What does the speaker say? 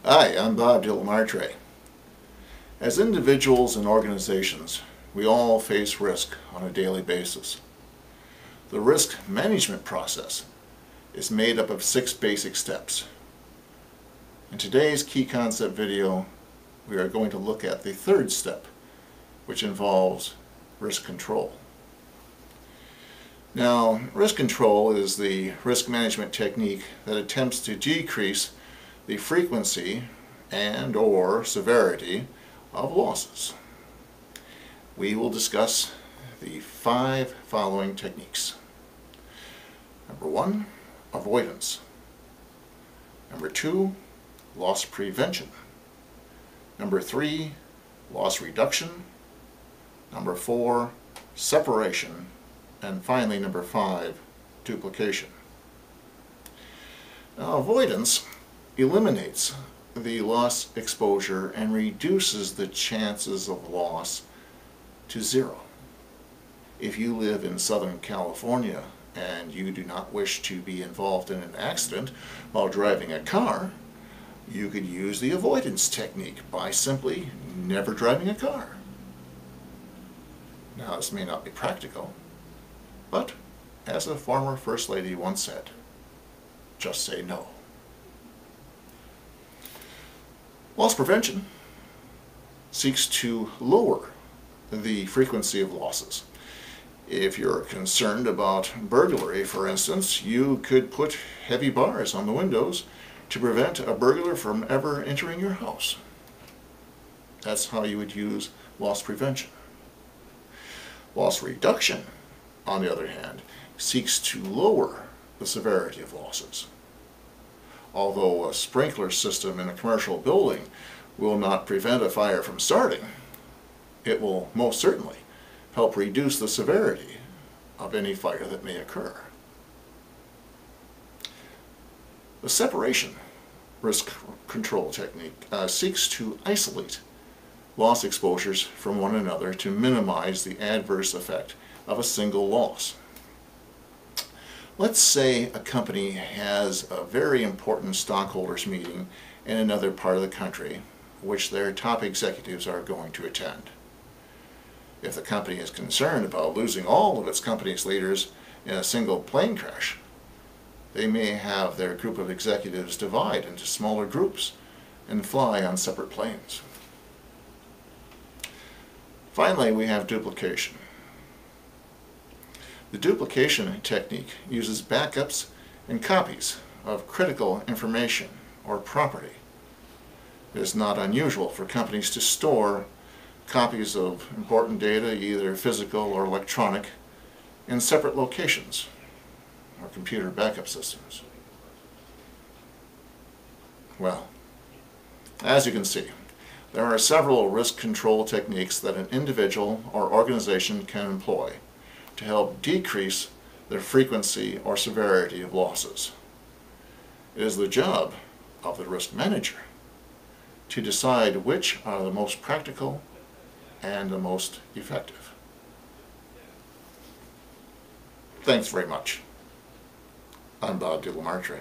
Hi, I'm Bob DeLamartre. As individuals and organizations, we all face risk on a daily basis. The risk management process is made up of 6 basic steps. In today's key concept video, we are going to look at the 3rd step, which involves risk control. Now, risk control is the risk management technique that attempts to decrease the frequency and/or severity of losses. We will discuss the 5 following techniques. Number 1, avoidance. Number 2, loss prevention. Number 3, loss reduction. Number 4, separation. And finally, number 5, duplication. Now, avoidance eliminates the loss exposure and reduces the chances of loss to 0. If you live in Southern California and you do not wish to be involved in an accident while driving a car, you could use the avoidance technique by simply never driving a car. Now, this may not be practical, but as a former First Lady once said, just say no. Loss prevention seeks to lower the frequency of losses. If you're concerned about burglary, for instance, you could put heavy bars on the windows to prevent a burglar from ever entering your house. That's how you would use loss prevention. Loss reduction, on the other hand, seeks to lower the severity of losses. Although a sprinkler system in a commercial building will not prevent a fire from starting, it will most certainly help reduce the severity of any fire that may occur. The separation risk control technique seeks to isolate loss exposures from one another to minimize the adverse effect of a single loss. Let's say a company has a very important stockholders meeting in another part of the country, which their top executives are going to attend. If the company is concerned about losing all of its company's leaders in a single plane crash, they may have their group of executives divide into smaller groups and fly on separate planes. Finally, we have duplication. The duplication technique uses backups and copies of critical information or property. It is not unusual for companies to store copies of important data, either physical or electronic, in separate locations or computer backup systems. Well, as you can see, there are several risk control techniques that an individual or organization can employ to help decrease the frequency or severity of losses. It is the job of the risk manager to decide which are the most practical and the most effective. Thanks very much. I'm Bob DeLamartre.